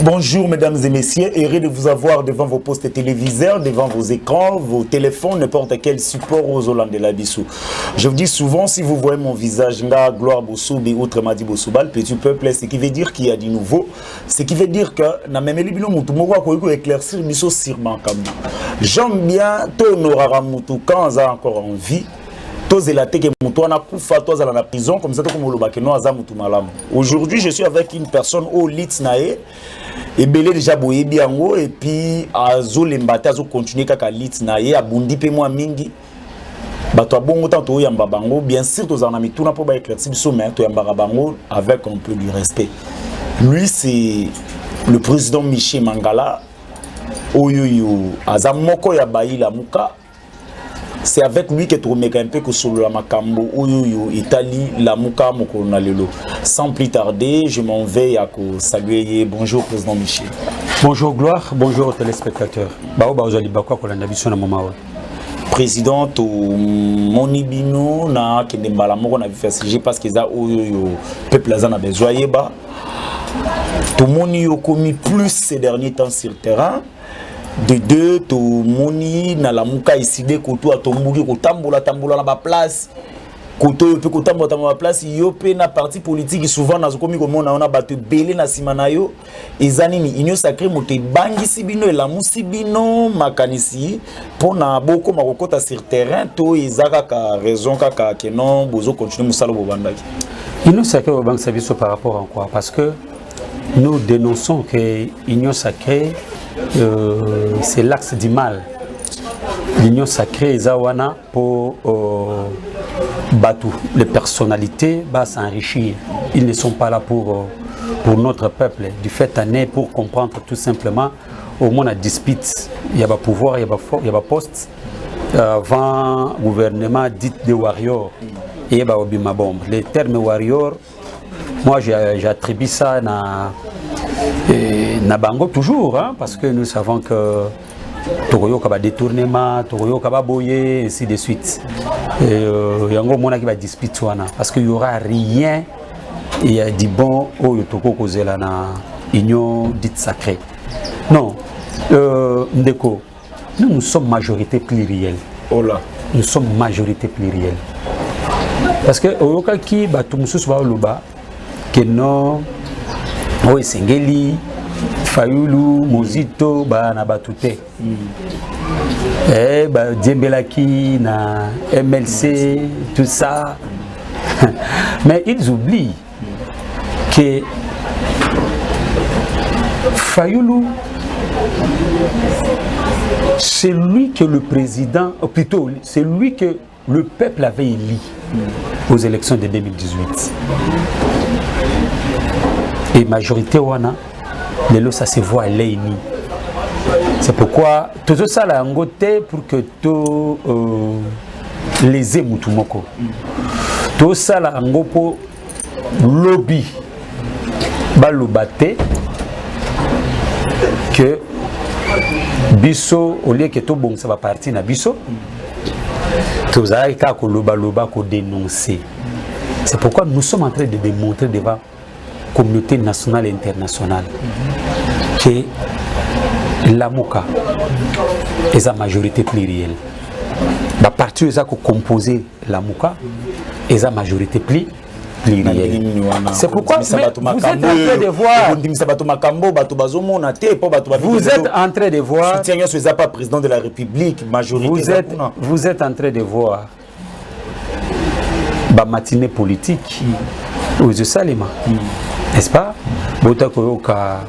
Bonjour mesdames et messieurs, heureux de vous avoir devant vos postes téléviseurs, devant vos écrans, vos téléphones, n'importe quel support aux Hollandais la Bissou. Je vous dis souvent, si vous voyez mon visage, nga gloire Bossoubi, outre Madi Bossoubal, petit peuple, ce qui veut dire qu'il y a du nouveau, ce qui veut dire que na même libino mutu moko ko éclaircir biso sirman comme j'aime bien to norara mutu quand on a encore en vie. Prison comme ça aujourd'hui je suis avec une personne au Litznae et belé déjà boye biango et puis azo lembata azo continuer kaka Litznae abundi pe moi mingi bato bongo tanto yamba bango bien sûr tous en ami tout na po ba éclairci biso mais to yamba bango avec un peu du respect. Lui c'est le président Michel Mangala oyoyo azamoko ya baila muka. C'est avec lui que tu remets un peu que sur la Makambo, Italie, la Mouka, Mokonalelo. Sans plus tarder, je m'en vais à saluer. Bonjour, président Michel. Bonjour, Gloire. Bonjour aux téléspectateurs. Président, Monibino, na Kendembala, Moko, na VFSG, parce que ça, peuple a besoin. Tout le monde a commis plus ces derniers temps sur le terrain. De deux, to moni na la muka iside koto atombuki kotambola tambola na ba place koto pe kotambola tambola place yo pe na parti politique souvent na zokomi komona ona batu belé na simana yo ezani ni union sacrée moté bangi sibino la musibino makanisi pona boko makokota sur terrain to ezaka ka raison kaka que non bozo continuer musalo bobandaki union sacrée au banque service par rapport à quoi parce que nous dénonçons que union sacrée c'est l'axe du mal. L'union sacrée Zawana pour Batou. Les personnalités va s'enrichir. Ils ne sont pas là pour notre peuple. Du fait année pour comprendre tout simplement au moins la dispute. Il y a pas pouvoir, il y a pas poste. Avant gouvernement dit de warriors et il y a Obima bombe. Les termes warrior, moi j'attribue ça na bango toujours, hein, parce que nous savons que Toroyo kaba détournement, Toroyo kaba boyer, ainsi de suite. Et yango mona qui va dispute parce qu'il y aura rien il y a du bon au yotoko kozela na union dite sacrée. Non, ndeko, nous sommes majorité plurielle. Oh là. Nous sommes majorité plurielle. Parce que oyoka ki batu mususu ba loba que non oui, Sengeli, Fayoulou, Mozito, na Batouté. Djembelaki, na MLC, tout ça. Mais ils oublient que Fayoulou, c'est lui que le président, ou plutôt, c'est lui que le peuple avait élu aux élections de 2018. Et majorité wana lelo ça se voit à l'ENI. C'est pourquoi tout ça là ngoté pour que tout les émoutumoko. Tout ça là ngopo lobby balobate que biso au lieu que tout bon ça va partir na biso. Tout ça ka ko loba ko dénoncer. C'est pourquoi nous sommes en train de démontrer devant communauté nationale et internationale que la Mouka est sa majorité plurielle. La partie qui composé la Mouka est sa majorité plurielle. C'est pourquoi vous êtes en train de voir. Vous êtes en train de voir. Président de la République, majorité. Vous êtes en train de voir la matinée politique aux Salima. N'est-ce pas? Botakoyoka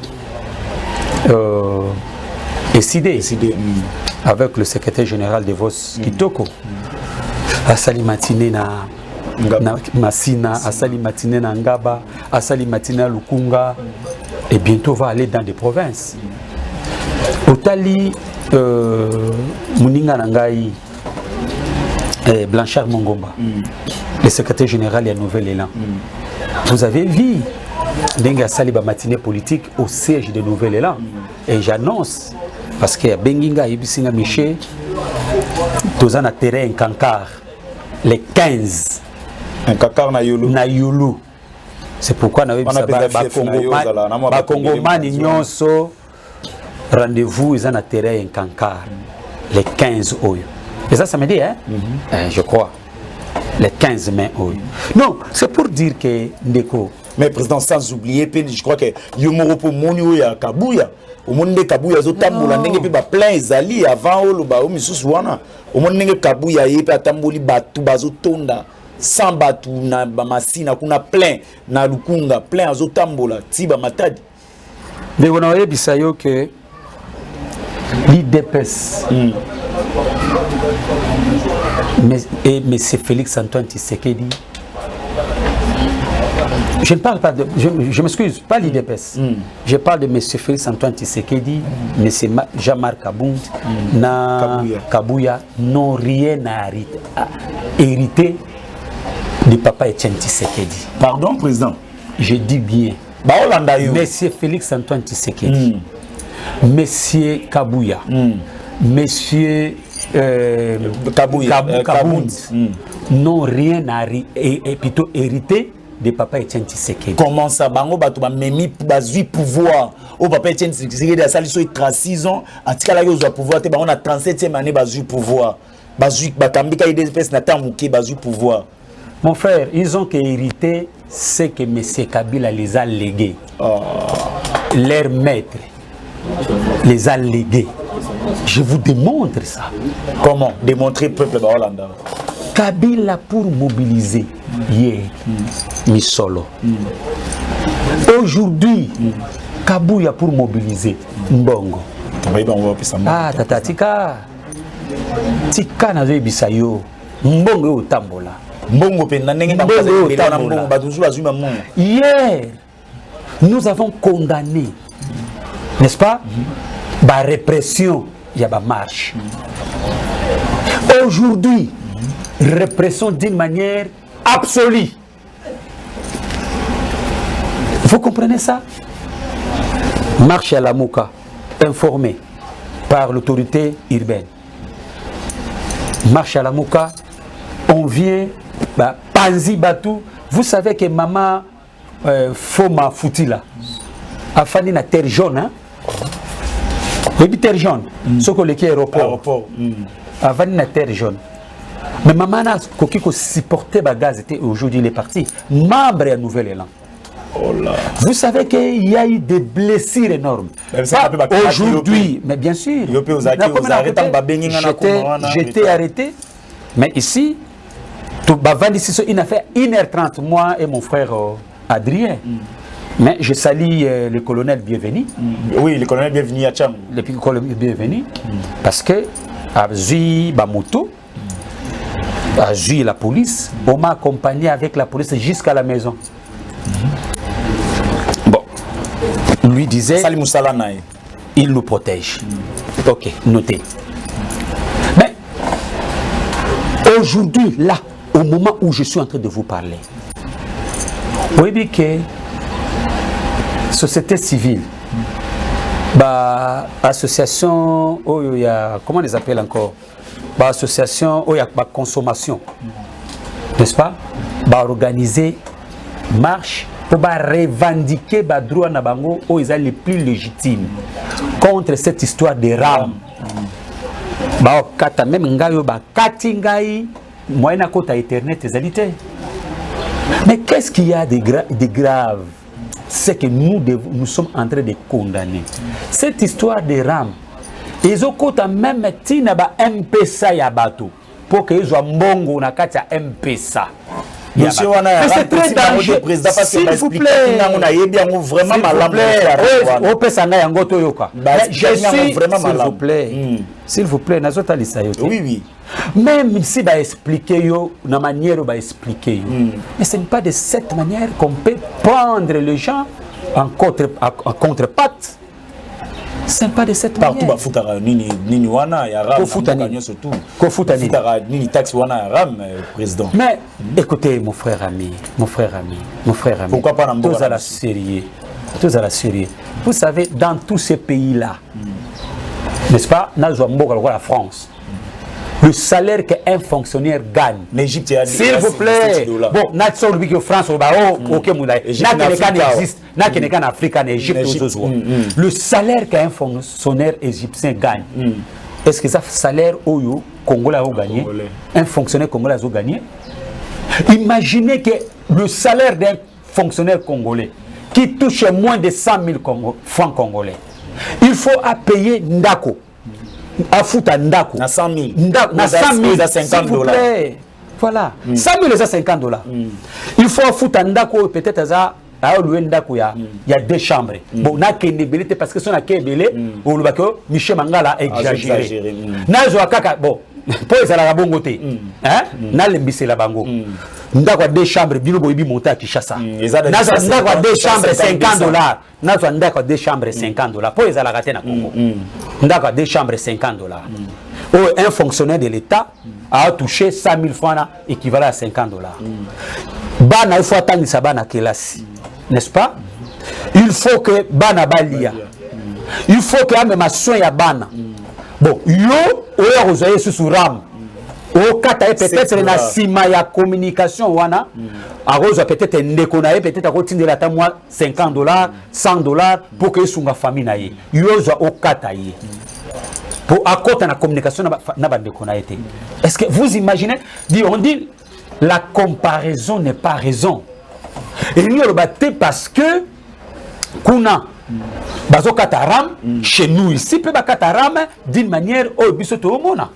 décidé avec le secrétaire général de VOS Kitoko. Asali Matine na Massina, Asali Matine na Ngaba, Asali Matine na Lukunga, et bientôt va aller dans des provinces. Otali Muninga Nangai, Blanchard Mongomba, le secrétaire général de la Nouvelle-Élan. Vous avez vu Denga Saliba matinée politique au siège de Nouvelle-Élan. Et j'annonce, parce que Benginga Ibisinga Miché, tous en a terrain Kankar, les 15. Un Kankar na Yulu. Na Yulu. C'est pourquoi nous avons Congomani nyonso rendez-vous ils ont atterri en Kankar les 15 oyo. Et ça me dit hein? Je crois les 15 mai oyo. Non, c'est pour dire que Ndeko. Mais président sans oublier je crois que Yomoro pour Monio ya Kabuya. Au monde Kabuya zotambola ndenge pe ba plein ezali avant o loba o misusu wana. Au monde ndenge Kabuya yepe atamboli batu bazotonda. Sans batu na bamasina kuna plein na lukunga plein azotambola tiba matadi mais on a dit ça que l'IDPS et monsieur Félix Antoine Tshisekedi je ne parle pas de je m'excuse pas l'IDPS je parle de monsieur Félix Antoine Tshisekedi monsieur Jean-Marc Kabund na Kabuya n'ont rien à hériter du papa Etienne Tshisekedi. Pardon, président? Je dis bien. Monsieur Félix Antoine Tshisekedi, monsieur Kabuya, monsieur Kabund n'ont rien à plutôt hérité de papa Etienne Tshisekedi. Comment ça? Bango bato ba memi bazui pouvoir. Au papa Etienne Tshisekedi a sali so 36 ans, atikala yo zo pouvoir te bango na 37e année bazui pouvoir. Bazui bakambika IDPS na tamuki bazui pouvoir. Mon frère, ils ont qu'hérité ce que M. Kabila les a légués. Leur maître les a légués. Je vous démontre ça. Comment? Démontrer peuple de Hollande. Kabila pour mobiliser hier, Misolo. Aujourd'hui, Kabuya pour mobiliser Mbongo. Ah, tata tika. Tika na zo bisayo. Mbongo otambola. Hier, nous avons condamné, n'est-ce pas, la répression, il y a la marche. Aujourd'hui, répression d'une manière absolue. Vous comprenez ça? Marche à la Mouka, informée par l'autorité urbaine. Marche à la Mouka, on vient. Panzi Batou, vous savez que maman Foma Foutila a fini na terre jaune, hein? Oui, terre jaune, ce qu'on est aéroport. A fini na terre jaune. Mais maman a supporté le gaz, aujourd'hui il est parti. Membre à Nouvelle-Élan. Vous savez qu'il y a eu des blessures énormes. Aujourd'hui, mais bien sûr, j'étais arrêté, mais ici, il a fait 1h30, moi et mon frère Adrien. Mais je salue le colonel Bienvenu. Oui, le colonel Bienvenu à Tcham. Le colonel Bienvenu. Parce que, à Zui Bamoto, à Zui la police, on m'a accompagné avec la police jusqu'à la maison. Bon, lui disait, il nous protège. Ok, notez. Mais, aujourd'hui, là, au moment où je suis en train de vous parler, vous voyez que société civile, association, comment on les appelle encore, association, consommation, n'est-ce pas, organiser marche pour revendiquer les droits les plus légitimes contre cette histoire de RAM. Moyen à côté Internet, mais qu'est-ce qu'il y a de grave? C'est que nous sommes en train de condamner. Cette histoire de RAM, ils ont même tina ba MPSA ya bateau pour que ils soient mbongo na kati ya MPSA. Monsieur c'est très dangereux. S'il vous plaît, vraiment malade. S'il vous plaît, oui, oui. Même si va expliquer la manière va expliquer, mais ce n'est pas de cette manière qu'on peut prendre les gens en contrepatte. Ce n'est pas de cette manière. Partout bafutara nini wana ya ram surtout. Kofutara nini taxe wana ya ram président. Mais écoutez mon frère ami. Pourquoi pas dans tous à la sérieux. Vous savez dans tous ces pays là. N'est-ce pas? La France. le salaire qu'un fonctionnaire gagne. L'Égypte, il y a s'il vous plaît, bon, notre France, ok, n'existe, en Afrique, en Égypte, le salaire qu'un fonctionnaire égyptien gagne. Est-ce que ça salaire au Congolais a gagné? Un fonctionnaire congolais a gagné? Imaginez que le salaire d'un fonctionnaire congolais qui touche moins de 100 000 francs congolais, il faut payer Ndako. À foutre à Ndako. À 100 000. À 100 000 à 50 $. Voilà. 100 000 à 50 $. Il faut foutre à Ndako peut-être à Ndako, il y a 2 chambres. Bon, n'a qu'une ébélité parce que si on a qu'une ébélité, on va que Michel Mangala a exagéré. Bon, pour les Arabes, n'a l'embissé la bango. Ndako a 2 chambres, bino boibi monter à Kinshasa. Ndako a 2 chambres 50 $. Ndako a 2 chambres 50 $. Pour les Arabes na Congo. Ndako a 2 chambres 50 $. Un fonctionnaire de l'État a touché 100 000 francs équivalent à 50 $. Bana il faut attendre ça bana kelasi. N'est-ce pas? Il faut que bana balia. Il faut que même soin ya bana. Bon, yo oya ozoye sous ram. O kata peut-être na sima ya communication wana. Arozo peut-être ndekona peut-être akotindela ta moi 50 $, 100 $ pour que sunga famille na ye. Yo zo o kata ye. Pour accorder la communication na ba ndekona été. Est-ce que vous imaginez? On dit la comparaison n'est pas raison. Et nous le battons parce que kuna bazo kataram chez nous ici peut ba kataram d'une manière au biso to mona.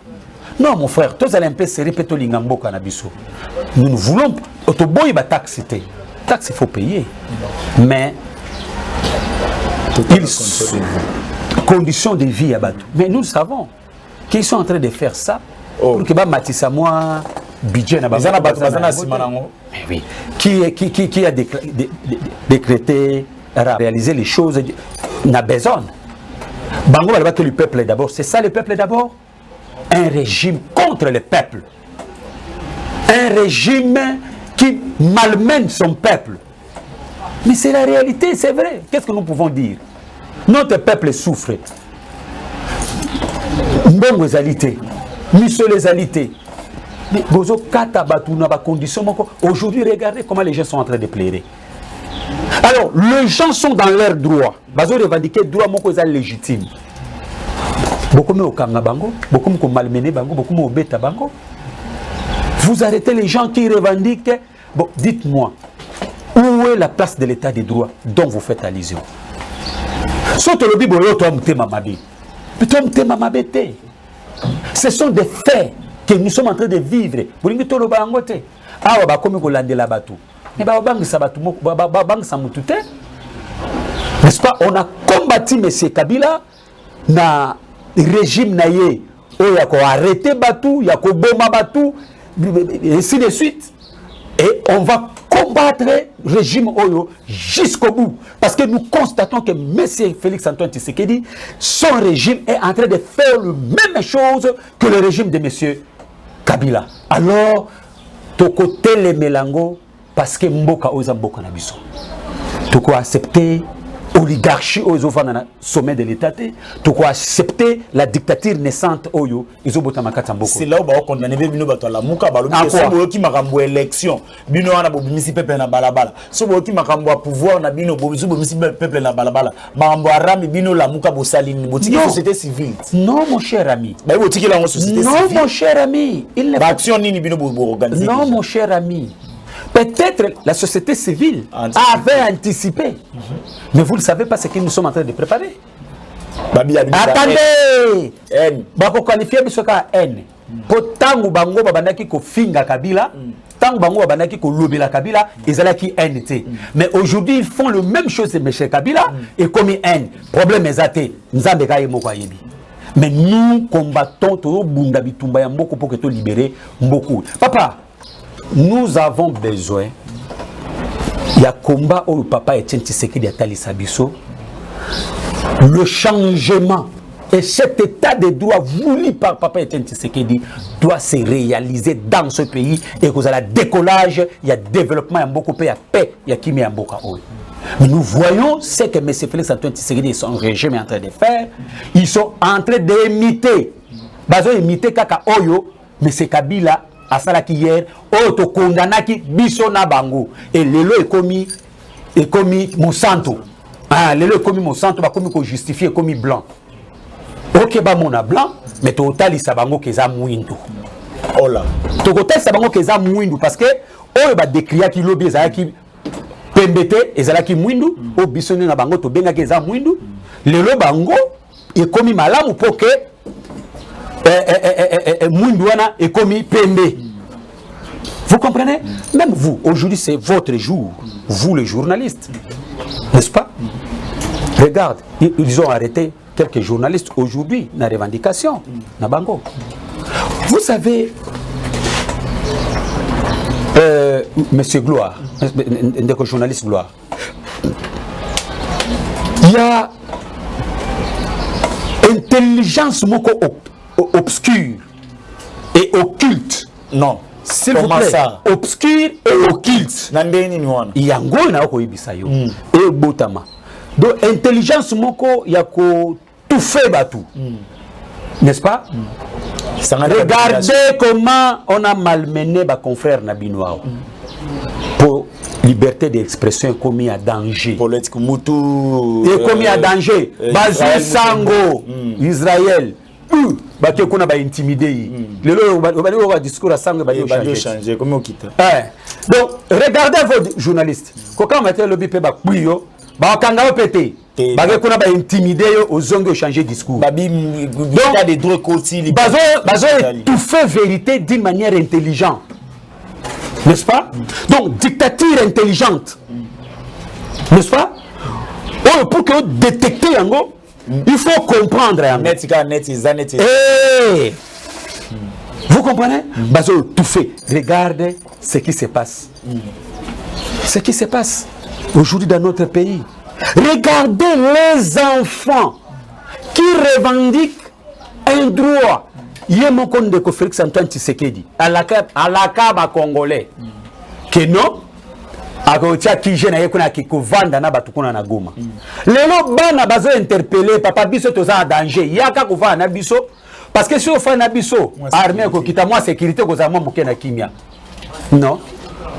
Non mon frère, tous allez un peu serrer peto lingambo kana biso. Nous voulons autoboy ba taxe té. Taxe il faut payer. Mais conditions de vie à Batou. Mais nous savons qu'ils sont en train de faire ça pour que ba matissa moi budget qui a décrété réaliser les choses n'a besoin. Bango va que le peuple d'abord. C'est ça le peuple d'abord. Un régime contre le peuple. Un régime qui malmène son peuple. Mais c'est la réalité, c'est vrai. Qu'est-ce que nous pouvons dire? Notre peuple souffre. Mbongo ezalité. Miso les alité. Mais aujourd'hui, regardez comment les gens sont en train de pleurer. Alors, les gens sont dans leurs droits. Ils revendiquent droit légitime. Beaucoup de bango, beaucoup de malmené bango, beaucoup de bêta bango. Vous arrêtez les gens qui revendiquent. Bon, dites-moi, où est la place de l'état des droits dont vous faites allusion? Ce sont des faits que nous sommes en train de vivre. N'est-ce pas? On a combattu M. Kabila na régime naïe. Il a arrêté Batou, il y a boma Batou, et ainsi de suite. Et on va combattre le régime Oyo jusqu'au bout. Parce que nous constatons que M. Félix-Antoine Tshisekedi, son régime est en train de faire la même chose que le régime de M. Kabila. Alors, tu côté les mélango parce que Mboka Oza Mboka Nabiso. Tu peux accepter l'oligarchie au sommet de l'État. Tu peux accepter la dictature naissante Oyo. C'est là où on condamne Bino Batola Mouka Balobi. C'est qui m'a cambo élection. Bino ana bobimisi peuple na balabala. C'est qui m'a cambo pouvoir na Bino bobimisi peuple na balabala. Mambo arami Bino la Mouka bosalini. Botiki société civile. Non mon cher ami. Bah botiki la société civile. Non mon cher ami. Il n'est action nini Bino bobo organiser. Non mon cher ami. Peut-être la société civile avait anticipé. Mais vous ne savez pas ce que nous sommes en train de préparer. Attendez! Bako qualifier bisoka N. Pour tangu bango babandaki ko finga Kabila, tangu bango babandaki ko lobela Kabila, ezalaki NT. Mais aujourd'hui ils font le même chose de M. Kabila et comme N. Problème ezaté, nzambe ka yemo kwa yebi. Mais nous combattons to bunda bitumba ya mboko pour que to libérer mboko. Papa, nous avons besoin. Il y a combat où le papa Etienne Tshisekedi a tali sabiso. Le changement et cet état de droit voulu par papa Etienne Tshisekedi doit se réaliser dans ce pays et que vous avez décollage, il y a développement, il y a beaucoup de paix, il y a qui met un beau chaos. Mais nous voyons ce que M. Félix-Antoine Tshisekedi et son régime est en train de faire. Ils sont en train d'imiter. Ils imiter Kaka Oyo. mais c'est Kabila asalaki hier oyo to kondanaki biso na bango et lelo ekomi Monsanto ah lelo ekomi Monsanto ba komi ko justifier ekomi blanc ok ba mona blanc mais to otalisa bango keza mwindu ola to kotalisa bango keza mwindu parce que oyo ba décriaki lobi ezalaki pembete ezalaki mwindu o biso na bango to benga keza mwindu lelo bango ekomi malamu poke mwindu wana ekomi pembe. Vous comprenez? Même vous, aujourd'hui c'est votre jour, vous les journalistes, n'est-ce pas? Regarde, ils ont arrêté quelques journalistes aujourd'hui, la revendication, na bango. Vous savez, Monsieur Gloire, un journaliste Gloire, il y a intelligence moko obscure et occulte. Non. S'il vous plaît, ça? Obscure et occulte. Il y a un gros et botama. Donc, intelligence moko yako tout fait batou. N'est-ce pas? Regardez comment on a malmené ma confrère Nabinoao. Pour liberté d'expression commis à danger. Politique Moutou. Et commis à danger. Bazou Sango, Israël. Baki kuna ba intimider. Lelo ba discours à Sango ba changer. Comment on quitte? Donc regardez vos journalistes. Quand mettre le bipé ba kuyo, ba kanga pété. Ba kuna ba intimider aux zongo changer discours. Babi il y a des droits côté. Bazo tout fait vérité d'une manière intelligente. N'est-ce pas? Donc dictature intelligente. N'est-ce pas? Pour que détecter yango il faut comprendre. Vous comprenez? Bazo tout fait. Regardez ce qui se passe. Ce qui se passe aujourd'hui dans notre pays. Regardez les enfants qui revendiquent un droit. Il y a mon compte de Félix Antoine Tshisekedi à la caba congolais. Que non? Akotia kije na yekuna kikovanda na batukuna na Goma. Lelo bana bazo interpeller papa biso toza en danger. Yaka kova na biso parce que si on fait na biso armée ko kita moi sécurité ko za mo buke na kimia. Non.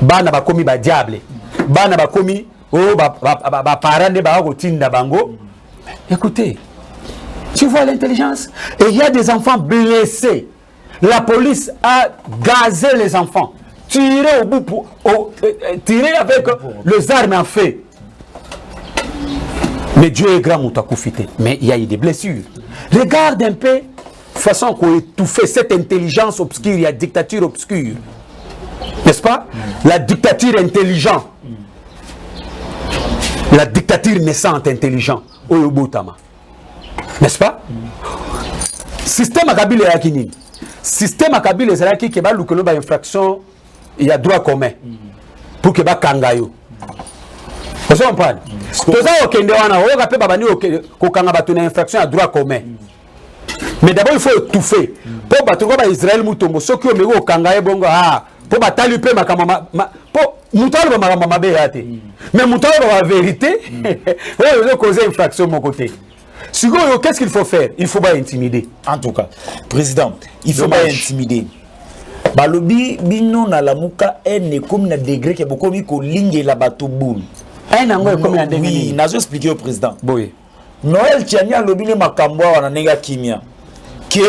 Bana bakomi ba diable. Bana bakomi oh ba parents de ba ko tinda bango. Écoutez. Tu vois l'intelligence et il y a des enfants blessés. La police a gazé les enfants. Tirer au bout pour tirer avec les armes en feu. Mais Dieu est grand, Moutakoufité. Mais il y a eu des blessures. Regarde un peu façon qu'on étouffe cette intelligence obscure, il y a dictature obscure. N'est-ce pas? La dictature intelligente. La dictature naissante intelligente. Oyobotama. N'est-ce pas? Système à Kabila Yakini. Système à Kabila Zalaki qui va l'oukelo ba infraction. Il y a droit commun pour que ba kangayo. Vous comprenez? Toza okende wana o ka pe babani ko kanga batu na infraction à droit commun. Mais d'abord il faut étouffer. Pour battre ba Israël mutombo soki o mego kangaye bongo ah pour batali pe makama pour mutalo ba makama mabe yate. Mais mutalo ba vérité. Ouais, ils ont causé infraction de mon côté. Qu'est-ce qu'il faut faire? Il faut pas intimider. En tout cas, président, il faut pas intimider. Balobi bino na lamuka ene comme na degré que beaucoup mi ko ligne la bateau boule. Oui, n'a expliqué au président. Oui. Noël Tiania lobine makambo wana nenga kimia. Que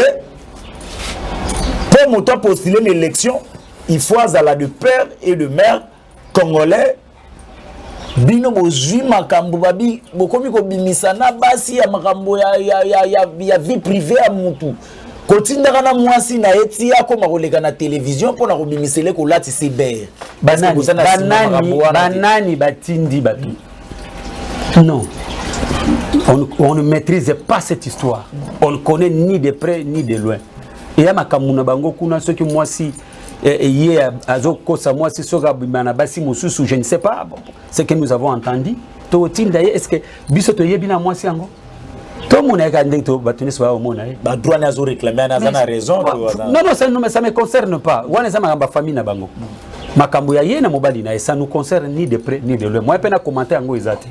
pour monter postuler l'élection, il faut azala de père et de mère congolais. Bino bozui makambo babi bokomi ko bimisana basi ya makambo ya vie privée ya mutu. Kotinda na mwasi na eti ya ko makoleka na télévision pour na ko bimisele ko lati cyber. Banani batindi batu. Non. On ne maîtrise pas cette histoire. On ne connaît ni de près ni de loin. Et ya makambo na bango kuna soki mwasi je ne sais pas ce que nous avons entendu. Est-ce que Bissoto Yebina moi si ango? Tout le monde a gagné tout bâtonner soit au monde. Bah droit n'a réclamé n'a raison. Non ça me concerne pas. On est ma famille na bango. Makambo ya yena mobali na ça nous concerne ni de près ni de loin. Moi peine à commenter ango ezate.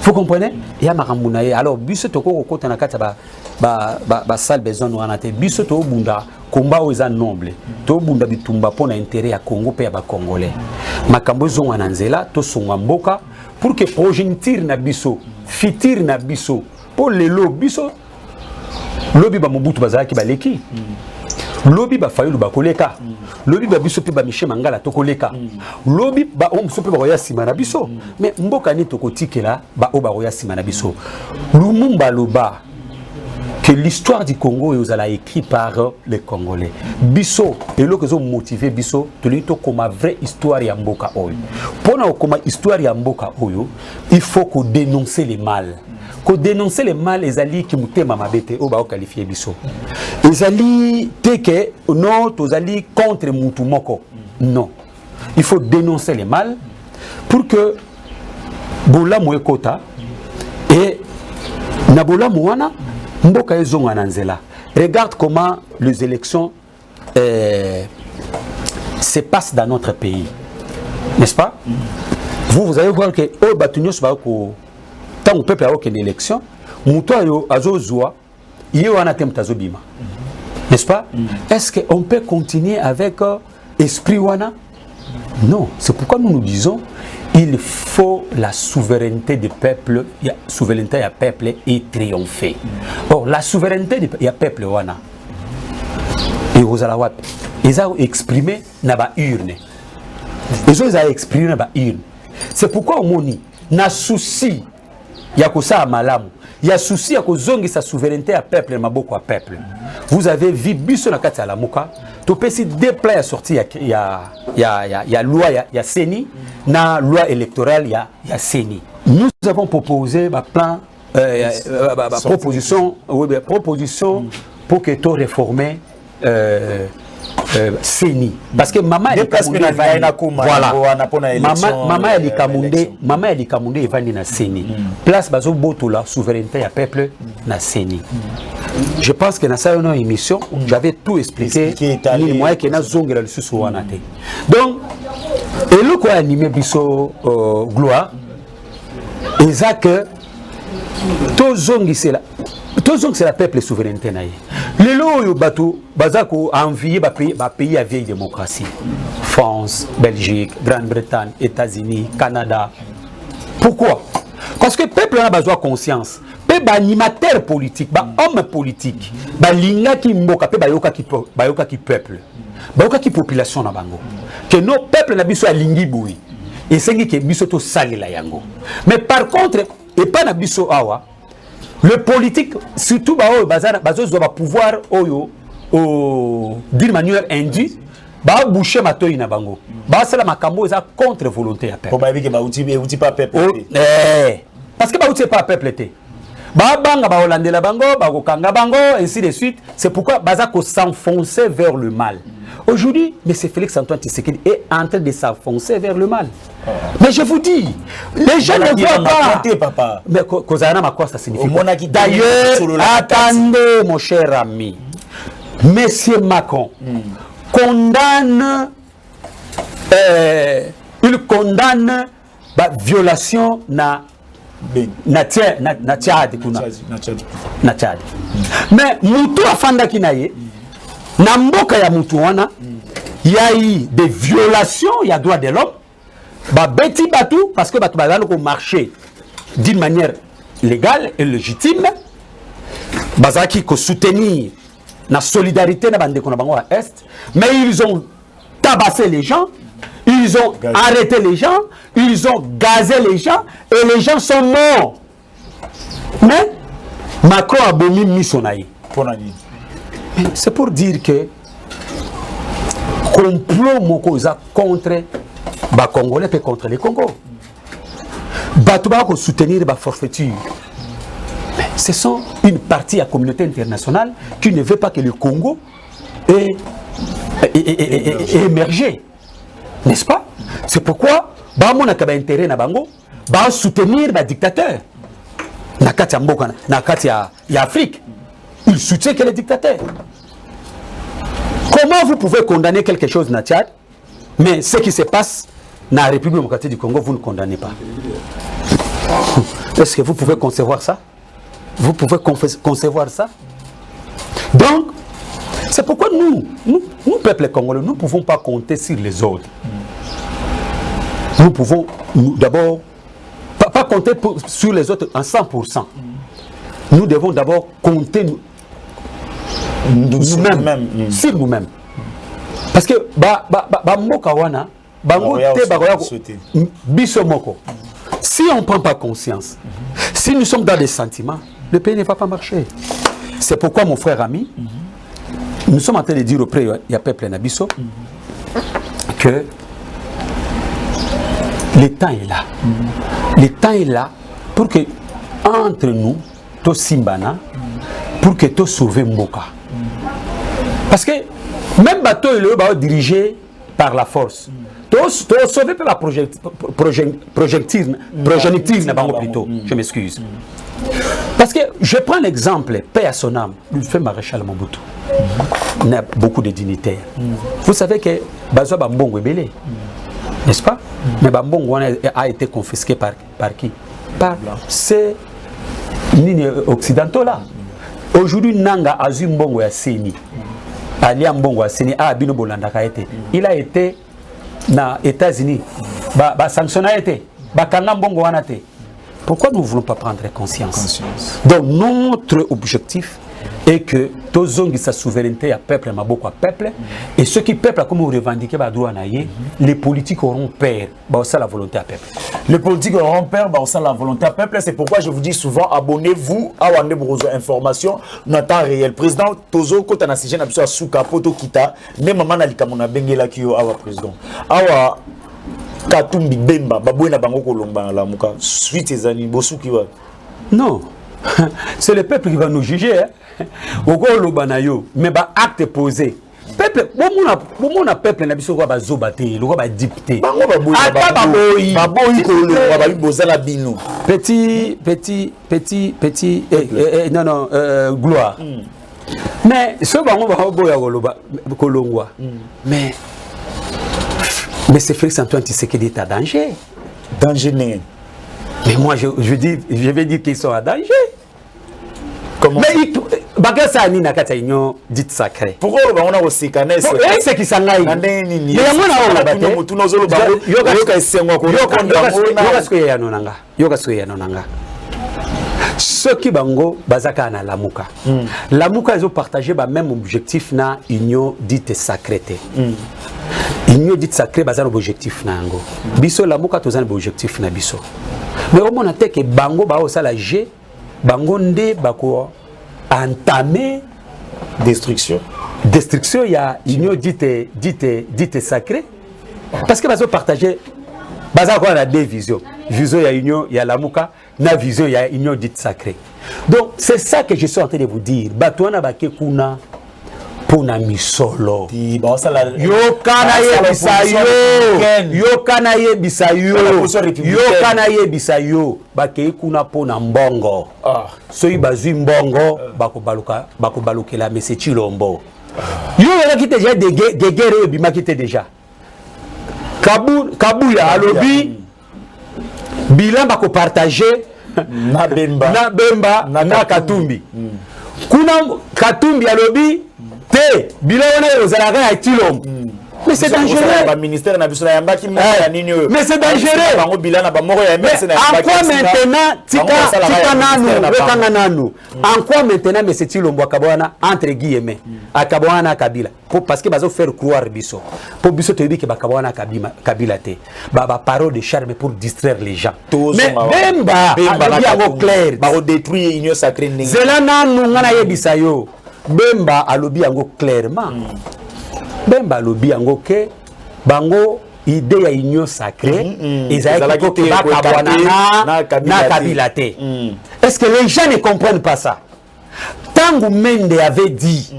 Vous comprenez? Il y a makambo na alors Bissoto ko kota na kata ba salle besoin wana te Bissoto bunda combat aux noble to bunda bitumba pour l'intérêt à Congo pe ba congolais makambo zonga na nzela to songa mboka pour que progeniture na biso futur na biso pour lelo biso lobi ba Mobutu bazaki baleki lobi ba Fayulu bakoleka lobi ba biso pe ba Michel Mangala tokoleka lobi ba omso pe ba roya sima na biso mais mboka ni tokotikela ba o ba roya sima na biso Lumumba loba que l'histoire du Congo est écrite par les Congolais. Bisso, et là que ont motivé Bisso, de l'ito comme une vraie histoire ya mboka oyo. Pour nous comme histoire ya mboka oyo, il faut qu'on dénonce les mal. Qu'on dénonce les mal, les alliés qui moutent ma bête, au bas qualifié Bisso. Les alliés teke non, les alliés contre Moutoumoko. Non, il faut dénoncer les mal pour que Bola Mouekota et Nabola Mouana Mboka ezonga na nzela. Regarde comment les élections se passent dans notre pays. N'est-ce pas? Vous allez voir que au Batunios va ko tant peuple a aucune élection, muto yo azozwa yé wana temtazo bima. N'est-ce pas? Est-ce qu'on peut continuer avec esprit wana? Non, c'est pourquoi nous nous disons il faut la souveraineté du peuple, la souveraineté du peuple et triompher. Or, la souveraineté du peuple, wana, et aux alawat, ils ont exprimé dans la urne. Ils ont exprimé dans la urne. C'est pourquoi on dit, na souci, il y a que ça à malam, il y a souci à que zongi sa souveraineté à peuple, ma beaucoup à peuple. Vous avez vu, biso na kati à la mouka, tu peux essayer de plans à sortir, il y a loi, il y a CENI, na loi électorale, il y a CENI. Nous avons proposé un plan, proposition pour que tu réformes CENI. Parce que maman est venu na CENI. Place bazo boto la souveraineté à peuple na CENI. Je pense que dans cette émission, j'avais tout expliqué. Ni moyen que na zongela le sous wanate. Donc, et le quoi animé biso gloire, exact que tout zongi c'est la peuple souveraineté naïe. Les lois bateau bazako envié ba pays à vieille démocratie. France, Belgique, Grande-Bretagne, États-Unis, Canada. Pourquoi? Parce que le peuple a besoin de conscience. Peuple animateur politique, homme politique, linga ki mboka pe bayoka ki peuple. Bayoka ki population na bango. Que nos peuples na biso alingi boui. Et c'est que biso to sali la yango. Mais par contre, et pas na biso awa, le politique, surtout bazo doit pouvoir oyo d'une manière indue, ba boucher matoyi na bango. Ba sala makambo eza contre volonté ya peuple. Pour ba biki ba outi pas peuple. Parce que ba outi pas peuple té. Ba banga ba holandela bango, ba kokanga bango ainsi de suite. C'est pourquoi baza ko s'enfoncer vers le mal. Aujourd'hui, M. Félix-Antoine Tshisekedi est en train de s'enfoncer vers le mal. Mais je vous dis, les gens ne voient pas. Papa. Mais Kozana Makwa, ça signifie. D'ailleurs, attendez, mon cher ami. M. Macron condamne, il condamne la violation na Tchad. Mais Moutou Afanda Kinaye, na mboka ya mutu wana, il y a eu des violations, il y a droit de l'homme. Ba beti batou parce que batou bazalo ko marcher d'une manière légale et légitime. Bazaki ko soutenir la solidarité na bande kona bango à est, mais ils ont tabassé les gens, ils ont arrêté les gens, ils ont gazé les gens et les gens sont morts. Mais Macron a bomi missionaire. C'est pour dire que complot mokoza contre les Congolais et contre les Congos. Batouba ko soutenir la forfaiture. Ce sont une partie de la communauté internationale qui ne veut pas que le Congo ait émergé. N'est-ce pas? C'est pourquoi on a intérêt à Bango à soutenir les dictateurs. Nakati ya Afrique. Il soutient que les dictateurs. Comment vous pouvez condamner quelque chose dans Tchad, mais ce qui se passe dans la République démocratique du Congo, vous ne condamnez pas? Est-ce que vous pouvez concevoir ça? Vous pouvez concevoir ça? Donc, C'est pourquoi nous, peuple congolais, nous ne pouvons pas compter sur les autres. Nous pouvons d'abord pas compter sur les autres en 100%. Nous devons d'abord compter nous-mêmes, sur nous-mêmes. Parce que si on ne prend pas conscience, si nous sommes dans des sentiments, le pays ne va pas marcher. C'est pourquoi mon frère ami, nous sommes en train de dire auprès du peuple Nabiso que le temps est là. Le temps est là pour que entre nous, to Simbana, pour que tu sauves Mboka. Parce que même bateau il est dirigé par la force. Tu sauver par la projectile, plutôt. Je m'excuse. Parce que je prends l'exemple, paix à son âme, le fait maréchal Mobutu. Il y a beaucoup de dignitaires. Vous savez que Bazo Bambongo est belé, n'est-ce pas? Mais Bambongo a été confisqué par qui? Par ces occidentaux là. Aujourd'hui, Nanga Azumbongo a Seni. Ali Mbongo a Seni, Abino Bolandaka été. Il a été dans les États-Unis. Sanctionné a été. Kanga Mbongo a été. Pourquoi nous ne voulons pas prendre conscience? Donc notre objectif est que tous ont sa souveraineté à peuple, à beaucoup à peuple, et ceux qui peuple comme vous revendiquez les politiques auront peur, c'est la volonté à peuple. Les politiques auront peur, c'est la volonté à peuple. C'est pourquoi je vous dis souvent abonnez-vous à Wande Brozo Information en temps réel. Président Tozo quand on a signé à Souka Poto Kita, ne maman na likamona bengela kiyo awa président. Awa Katumbi Bemba, Babouena Bango Kolomba la muka suite ces années bosuki wa. Non. C'est le peuple qui va nous juger. Mais bah acte posé. Peuple, bon peuple n'a pas besoin de zobater, le roi va dicter. Petit, non, gloire. Mais ce bango va Kolongwa. Mais c'est Félix Antoine Tshisekedi est à danger. Danger né. Mais moi je vais dire qu'ils sont à danger. Comment? Mais Bagasa ni nakata inyo dit sacré. Pourquoi on a aussi cané c'est qui s'engaille? Mais yamona on bate. Tunozolo ba yoka sengwa ko yoka soya nonanga. Ceux qui bango bazaka na lamuka. Lamuka ils ont partagé le même objectif na union dite sacrété. Union dite sacré bazana objectif na ngo. Biso lamuka tozana objectif na biso. Mais au moment que bango ba osala G bango nde bako entamé destruction il y a union dite sacré parce que bazo partager baza quoi la deux visions vision il y a union il y a lamuka na vision il y a union dite sacré. Donc c'est ça que je suis en train de vous dire batouana bake kuna pona misolo yokana ye bisayo bake kuna pona mbongo soyi bazui mbongo bakobalukela mese Chilombo yo wala kite déjà de guerre bima kite déjà Kabuya alobi bilan bako partager na Bemba na Katumbi kuna Katumbi alobi te bilan ozalaka ya Chilombo. Mais c'est dangereux. Mais c'est dangereux. En quoi maintenant, en quoi maintenant, mais c'est Chilombo Akabwana entre guillemets, Akabwana Kabila. Parce que bazo faire croire biso. Pour biso te dit que Bakabwana Kabila te. Baba parole de charme pour distraire les gens. Mais Bemba alobi clair. Baro détruire union sacrée. Zelana ngana yebisayo. Bemba alobi yango clairement. Bemba lobi yango ke bango idée ya union sacrée ezalaki te na Kabila te. Est-ce que les gens ne comprennent pas ça? Tangu Mende avait dit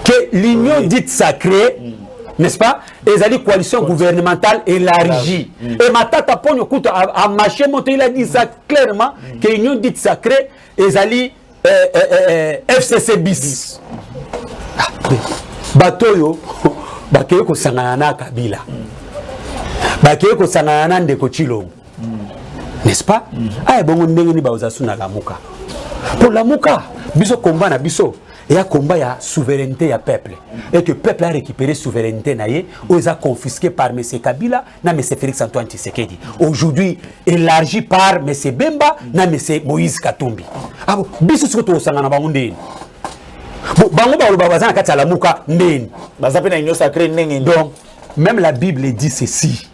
que l'union dite sacrée, n'est-ce pas, ezali coalition gouvernementale élargie. Et Matata Ponyo Kuta a marché monté, il a dit ça clairement que l'union dite sacrée ezali FCC bis. Batoyo bakeye ko sangana na Kabila bakeye ko sangana na ndeko Chilombo, n'est-ce pas? Ay bongo ndenge ni baoza suna lamuka pour lamuka biso combat na biso il y a combat ya souveraineté ya peuple et que peuple a récupéré souveraineté naie ou a confisqué par M. Kabila na M. Félix Antoine Tshisekedi aujourd'hui élargi par M. Bemba na M. Moïse Katumbi abo biso siko to sangana bango ndeni bango ba lo bazana kati la muka ndeni bazape na union sacrée ndenge. Donc même la Bible dit ceci: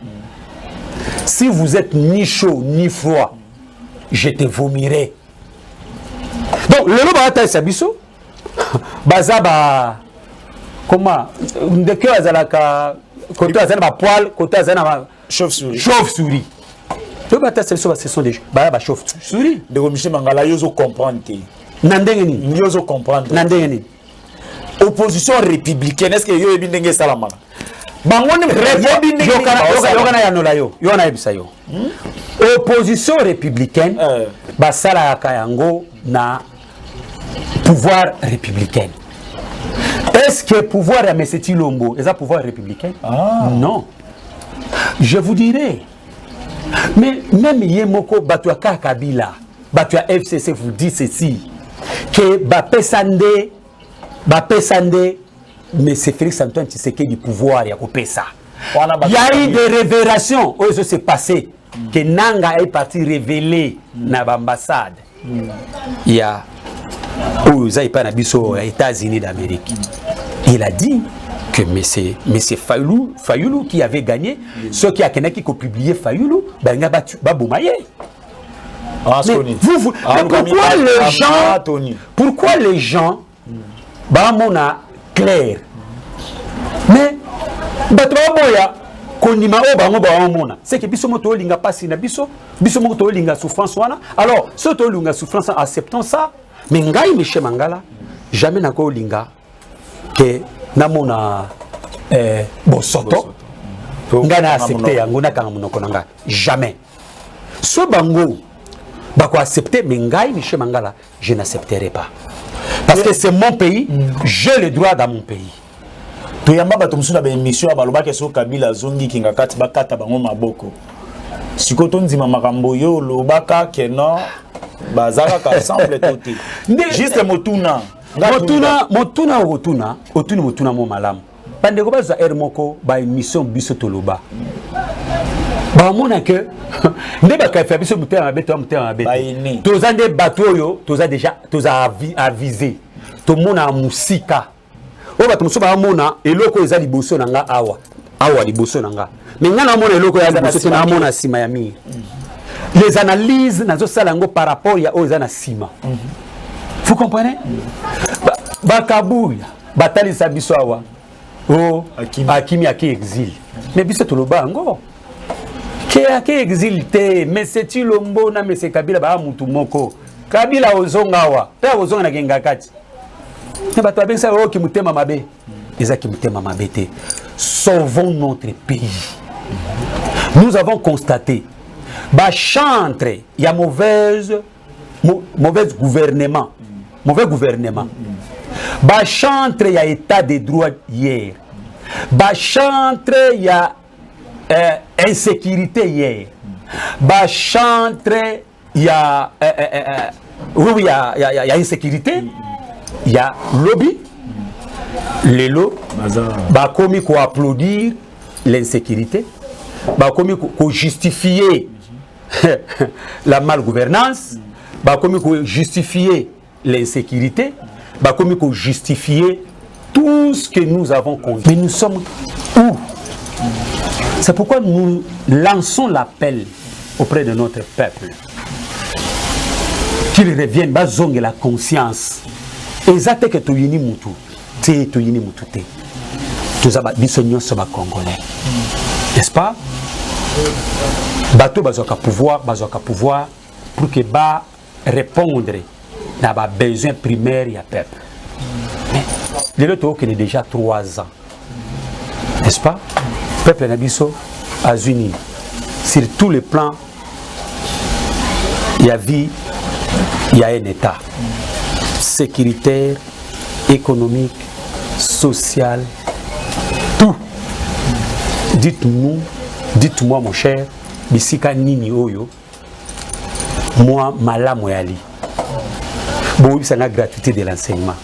si vous êtes ni chaud ni froid, je te vomirai. Donc le loba ta sabiso bazaba comment ndeke azalaka côté azana ba poil côté azana ba chauve-souris le bata ce sont des ba chauve-souris de Michel Mangala yozo comprendre nandenge ni yozo comprendre nandenge ni opposition républicaine est-ce que yo ebi ndenge salama bango ne yokana ya nola yo yona ebisa yo opposition républicaine basala kayango na pouvoir républicain. Est-ce que le pouvoir de M. Tilombo est un pouvoir républicain? Non. Je vous dirais. Mais même Yemoko Batuaka Kabila, Batua FCC vous dit ceci, que Bapesande, mais c'est Félix Antoine Tshisekedi du pouvoir, il y a eu des révélations où ça s'est passé, que Nanga est parti révéler dans l'ambassade. Il y a aux États-Unis d'Amérique. Il a dit que M. Fayoulou qui avait gagné, ceux qui a publié Fayoulou, ben il a battu Baboumaye. Pourquoi les gens Bamona clair? Mais c'est que biso moto linga passi na biso moto linga souffrance wana. Alors ce to linga souffrance acceptons ça. Mais ngai Michel Mangala jamais na ko linga que namona bosoto nga na accepter yango na kanga monoko nanga jamais. Ce bango bako accepter mais ngai Michel Mangala je n'accepterai pas. Parce que c'est mon pays, j'ai le droit dans mon pays. Toyamba bato musuna ba émission abaloba ke so Kabila zongi kinga kati bakata bango maboko. Sikoto nzima makambo yo lobaka ke non bazaka ka semble toté. Juste motuna motuna mo malamu. Pande ko baza moko ba émission biso toloba. Ba mona ke ndeba ka fa biso mutema beto mutema beto. Tozande bato yo toza déjà toza avisé. To mona musika. O bato muso ba mona eloko eza liboso nanga awa liboso nanga. Mais ngana mona eloko ya liboso na mona sima ya mi. Les analyses nazo salango par rapport ya o eza na sima. Vous comprenez? Bakabuya batalisa biso awa. Oh akimi aki exil. Mais biso toloba ngo. Ke aki exil te, mais c'est Tilombo na mais c'est Kabila ba mutu moko. Kabila ozonga wa. Ta ozonga na genga kati. Sauvons notre pays. Nous avons constaté chantre il y a mauvais gouvernement. Mauvais gouvernement. Chantre il y a état de droit hier. Chantre il y a insécurité hier. Chantre il y a il y a insécurité. Il y a lobby, les lots, bah comme qu'on applaudir l'insécurité, bah comme qu'on justifier la malgouvernance, bah comme qu'on justifier l'insécurité, bah comme qu'on justifier tout ce que nous avons connu. Mais nous sommes où? C'est pourquoi nous lançons l'appel auprès de notre peuple qu'il revienne, bah zonge la conscience. Exacte que tu yini mutu, tu yini mutu te. Tu as bisognon sur ma congolais, n'est-ce pas? Bateau bazoka pouvoir pour que ba répondre à ba besoin primaire ya peuple. Mais le temps qu'il est déjà 3 ans, n'est-ce pas? Peuple nabiso a uni sur tous les plans. Il y a vie, il y a un état. Sécuritaire, économique, social, tout. Dites-moi mon cher, bisika nini oyo, moi malamu yali. Bon, c'est la gratuité de l'enseignement.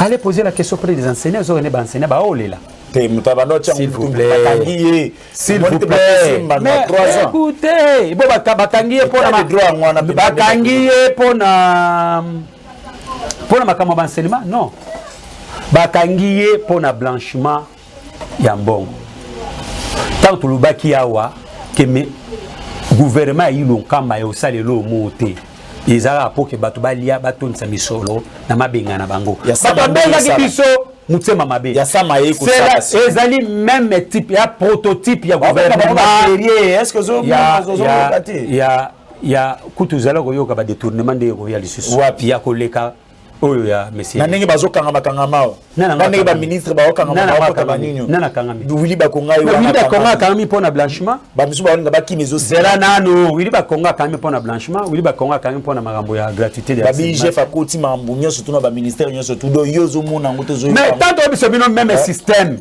allez poser la question auprès des enseignants, ils auraient enseigné, bah oh là. S'il vous plaît. S'il vous plaît. Mais écoutez, bon bakangiye pour na makambo d'enseignement, non. Bakangiye pour na blanchiment ya mbongo. Tant que le baki awa que me gouvernement yi lonkamba yo salelo moté. Ezala pour que bato balia bato nsa misolo na mabenga na bango. Babenga ki biso mutema mabe. Ya sama ye ko ça. Ezali même type ya prototype ya gouvernement. Est-ce que zo ya kutuzala ko yoka ba détournement de ko ya lisusu. Wapi ya koleka oyo ya monsieur. Na ndenge bazokanga makanga mao. Na ndenge ba ministre ba okanga mao ka baninyo. Na kangami. Wili ba konga yo. Wili ba konga kangami pona blanchiment. Ba misu ba nga ba kimezo zela nano. Wili ba konga kangami pona blanchiment. Wili ba konga kangami pona makambo ya gratuité de la. Ba chef akoti mambo nyo surtout na ba ministère nyo surtout do yozo mona ngoto zo. Mais tant que biso bino même système.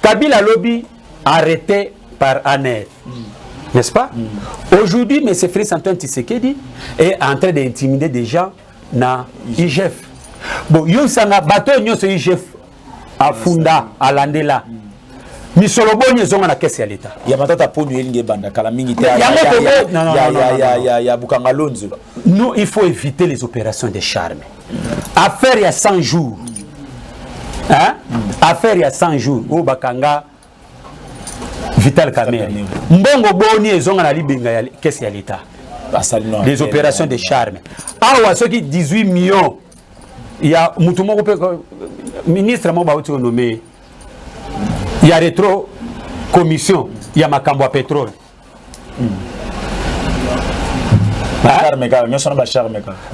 Kabila lobby arrêté par ANER. N'est-ce pas? Aujourd'hui, M. Félix Antoine Tshisekedi est en train d'intimider des gens na IGF. Bon, yo sanga bateau nyo se IGF à Funda à Landela. Mi solo bonye zonga na caisse ya l'État. Ya matata ponu elinge banda kala mingi te. Ya Bukanga Lonzo. Nous, il faut éviter les opérations de charme. Affaire il y a 100 jours. Hein? Affaire il y a 100 jours. Au Bakanga Vital Kamerhe. Mbongo boni ezonga na libenga ya caisse ya l'État. Les opérations de charme. Awa ceux qui 18 millions. Il y a Moutoumoko ministre Moba nommé. Il y a rétro commission. Il y a Makambo à pétrole.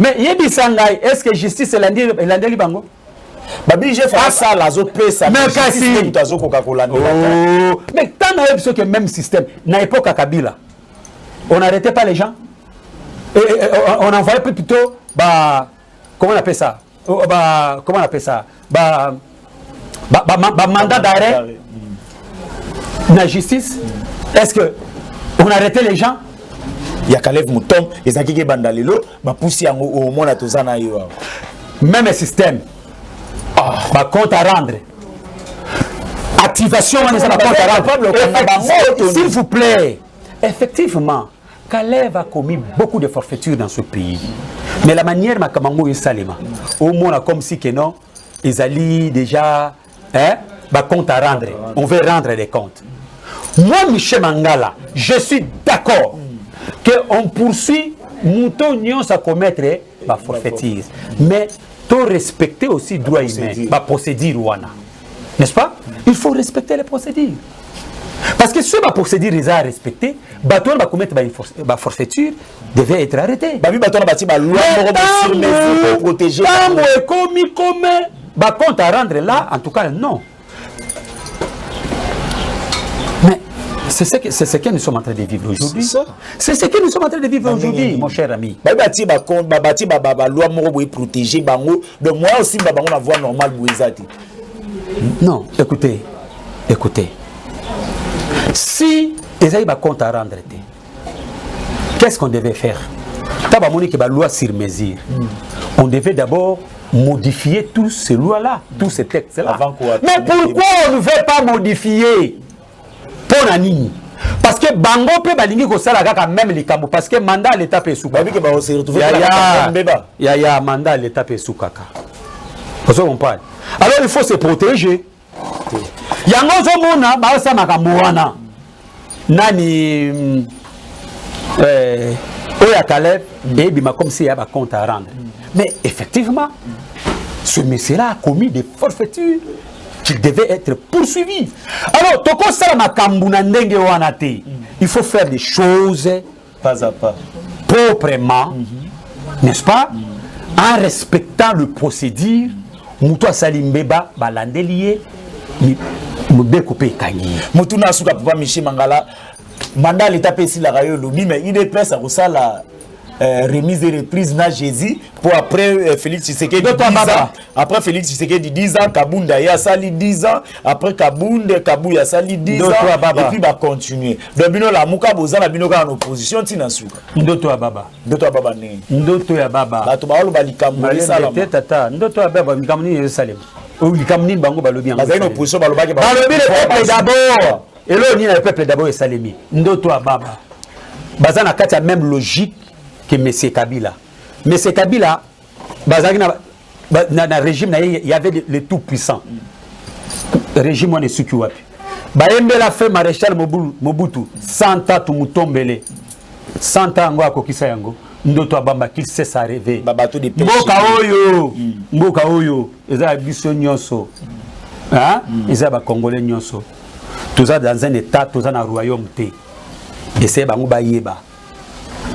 Mais Yebisangai, est-ce que justice est l'andé libango? Babi j'ai fait ça la zo pesa. Mais tant que même système, na époque à Kabila, on n'arrêtait pas les gens. Et on envoyait plutôt comment on appelle ça? Comment on appelle ça? Mandat d'arrêt. La justice. Est-ce que on arrêtait les gens? Il y a Kalev Moutom, et Zakike Bandalelo, ma poussi au monde à Tozana. Même système. Compte à rendre. Activation, on est à compte à rendre. S'il vous plaît. Effectivement, Kalev a commis beaucoup de forfaitures dans ce pays. Mais la manière ma Kamango est salima. Au moins, comme si que non, ils allaient déjà, compte à rendre. On veut rendre des comptes. Moi, Michel Mangala, je suis d'accord qu'on poursuit Mouton Nyons à commettre la forfaiture. Mais il respecter aussi le droit humain, la procédure. N'est-ce pas? Il faut respecter les procédures. Parce que si la procédure est respectée, Baton va commettre la forfaiture devait être arrêté. Babi Baton va bâtir la loi pour protéger. Compte à rendre là, en tout cas, non. Mais c'est ce que nous sommes en train de vivre aujourd'hui. C'est ce que nous sommes en train de vivre aujourd'hui, mon cher ami. Babi bâtir la loi pour protéger Bango. Donc moi aussi, Bango la voie normale pour non, écoutez. Si les aïbas comptent à rendre, qu'est-ce qu'on devait faire? La loi sur mesure. On devait d'abord modifier tous ces lois-là, tous ces textes-là. Mais pourquoi on ne veut pas modifier? Pour la ligne. Parce que Bango peut balingi ko sala kaka même les cambo parce que mandat l'état peut sous. Il y a mandat l'état peut sous kaka. Vous comprenez? Alors il faut se protéger. Yango zomona ba sa makambo wana. Nani Oya Kalev et bima comme si il y a un compte à rendre. Mais effectivement, ce monsieur-là a commis des forfaitures qui devaient être poursuivis. Alors, toko sala makambo na ndenge wana te. Il faut faire des choses pas à pas, proprement, n'est-ce pas? En respectant le procédure. Moutoua Salimbeba balandelié Mbekopé Kangi. Moutuna Souka Papa Michel Mangala, mandat l'état ici la rayon lobby, mais il est prêt à ça la remise et reprise na Jésus pour après Félix Tshisekedi 10 ans. Après Félix Tshisekedi 10 ans, Kabunda ya sali 10 ans, après Kabuya sali 10 ans, et puis va continuer. Donc bino la muka boza na bino ka en opposition tina Souka. Ndoto ya baba ne. Ndoto ya baba. Bato ba olo ba likambo sala. Ndoto ya baba likambo ni Yerusalem. Oui, comme ni bango balobi en. Bazali une opposition balobaki balobi le peuple d'abord. Et là ni le peuple d'abord et Salemi. Ndoto ababa. Bazana kati a même logique que monsieur Kabila. Monsieur Kabila bazali na régime il y avait les tout puissants. Régime on est suki wapi. Baembe la fait maréchal Mobutu 100 ans tumutombele. 100 ans ngo akokisa yango. Ndoto abamba qu'il cesse à rêver. Babato de pêche. Mboka oyo eza biso nyonso. Hein? Eza ba congolais nyonso. Toza dans un état, toza na royaume té. Et c'est bango ba yeba.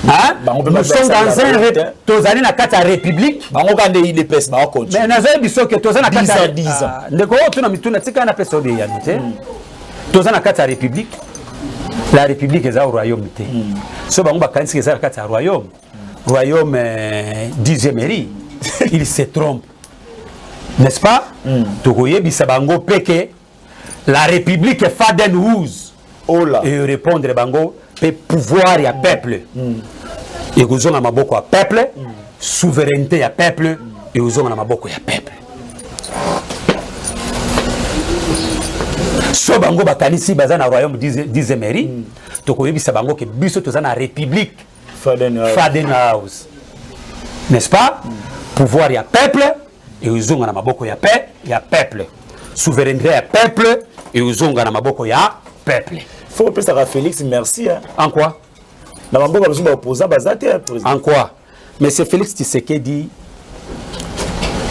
Hein? Nous sommes dans un tozali na kata république. Bango kande il pèse ba continue. Mais nazo biso que toza na kata 10 ans. Ndeko tuna mituna tika na pesa de ya té. Toza na kata république. La république est au royaume té. So bango ba kanisi eza na kata royaume. Royaume 10e mairie, il se trompe. N'est-ce pas? Togoye bisabango peke la République Faden Houz. Et répondre bango pe pouvoir ya peuple. Et vous avez maboko ya peuple, souveraineté ya peuple et vous avez maboko ya peuple. So bango bakanisi bazana royaume 10e mairie, togoye bisabango ke biso tozana République Faden House. N'est-ce pas? Pouvoir ya peuple et uzunga na maboko ya peuple. Souveraineté ya peuple et uzunga na maboko ya peuple. Faut que ça Félix merci hein. En quoi? Na maboko bazuma opposant bazate président. En quoi? Mais c'est Félix Tshisekedi,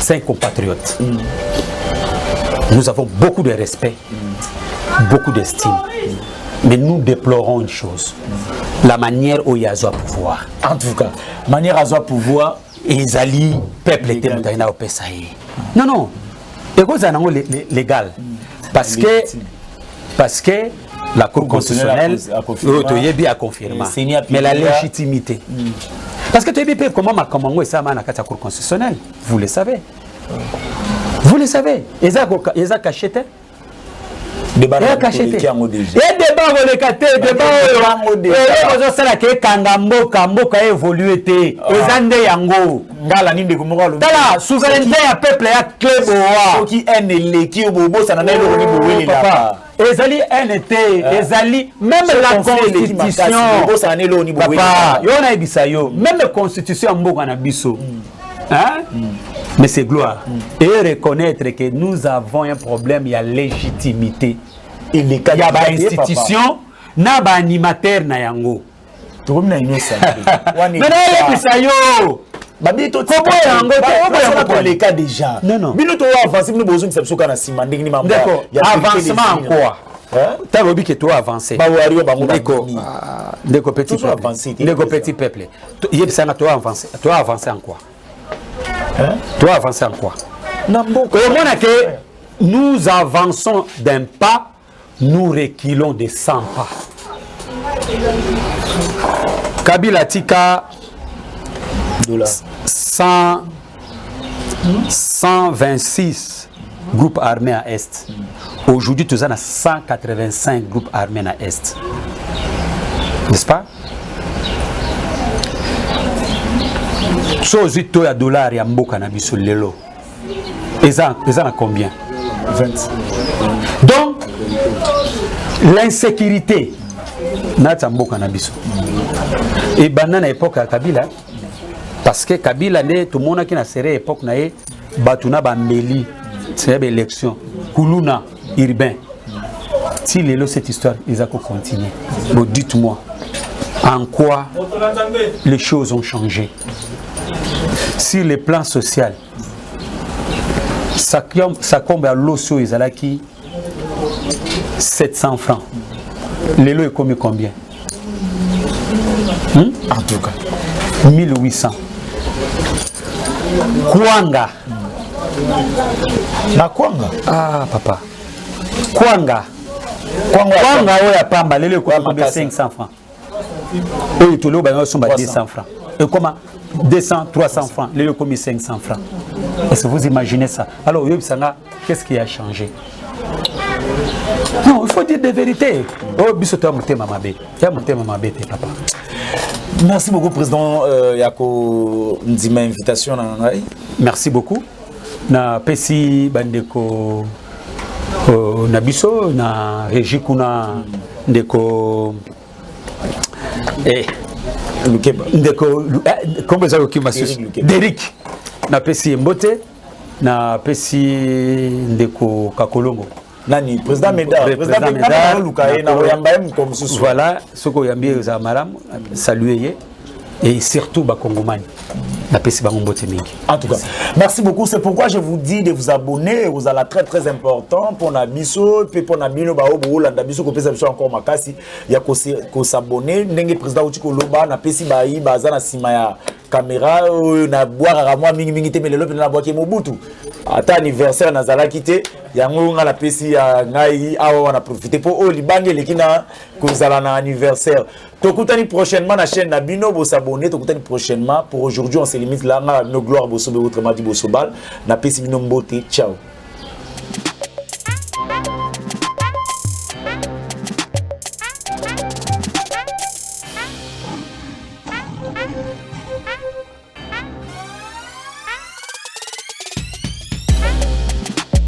c'est un compatriote. Nous avons beaucoup de respect, beaucoup d'estime. Mais nous déplorons une chose. La manière où il y a à pouvoir. En tout cas, manière à pouvoir et Zali peuple était mutaina au PSAE. Non non. Et quoi ça non légal parce que la Cour constitutionnelle a confirmé. Mais la légitimité. Parce que tu es comment Makamangou et ça na la Cour constitutionnelle. Vous le savez. Vous le savez. Eza cacheté. Débat cacheté. Et débat on le caté, débat on ça la que kangambo kamboka évolué té. Ezande yango. Ngala ninde kumoko. Tala souveraineté ya peuple ya clé boa. Qui est éleki bobo ça na lo ni bowe là. Ezali NT, ezali même la constitution. Bobo ça na lo ni bowe. Papa, yo na ebisa yo. Même la constitution mboka na biso. Hein? Mais c'est gloire. Et reconnaître que nous avons un problème, il y a légitimité. Il y a une institution, il y a un animateur na yango. Tout le monde a ça. Mais non, c'est yo. Babi to les cas déjà. Non non. Bino to avancer, nous besoin de se soka na sima ndenge ni mamba. D'accord. Avancement en quoi? Tu as dit que tu as avancé. Ndeko petit peuple. Ndeko petit peuple. Yebisanga tu as avancé. Tu as avancé en quoi? Tu as avancé en quoi? Nous avançons d'un pas, nous reculons de 100 pas. Kabila Tika 126 groupes armés à Est. Aujourd'hui, tu as 185 groupes armés à Est. N'est-ce pas? Chose à dollars et mboka na biso lelo. Eza na combien? 20. Donc l'insécurité na mboka na biso. Et banana époque à Kabila parce que Kabila tout le monde qui na serré époque na e batuna ba meli c'est élection kuluna urbain. Si lelo cette histoire ils a continuer. Bon dites-moi en quoi les choses ont changé. Sur le plan social, ça comble à l'osso Izalaki 700 francs. Les lots est commis combien? En tout cas, 1800. Kwanga. Na Kwanga? Ah, papa. Kwanga. Kwanga, oya pamba, les lots est combien? 500 francs. Et tout le monde sont 200 francs. Et comment? 200, 300 francs, les commis 500 francs. Est-ce que vous imaginez ça? Alors, qu'est-ce qui a changé? Non, il faut dire des vérités. Oh, papa. Merci beaucoup, Président Yako Ndima, invitation. Merci beaucoup. na pesi bandeko na biso na régie kuna ndeko ndeko comment ça okima Derrick na pesi mbote na pesi ndeko Kakolongo nani président Médard Lukaye na oyamba comme sous voilà ce ko yambi za malam saluer et surtout ba Kongomani. En tout cas, merci beaucoup. C'est pourquoi je vous dis de vous abonner. Vous allez très important pour Nabiso, puis pour Nabino Baobo, la Nabiso, qu'on peut encore Makasi. Il y a qu'à s'abonner. N'engé président Uchiko Loba, na pesi bayi, bazana simaya caméra, na boire à moi, mingi te melelo, na boire qui Mobutu. Ata anniversaire na zala quitté. Yango nga la pesi ya ngai awa on a profité pour Olibange lekina kozala na anniversaire. Tokutani prochainement na chaîne Nabino bo s'abonner tokutani prochainement pour aujourd'hui on se limite là na no gloire bosobe autrement dit bosobal na pesi bino mbote ciao.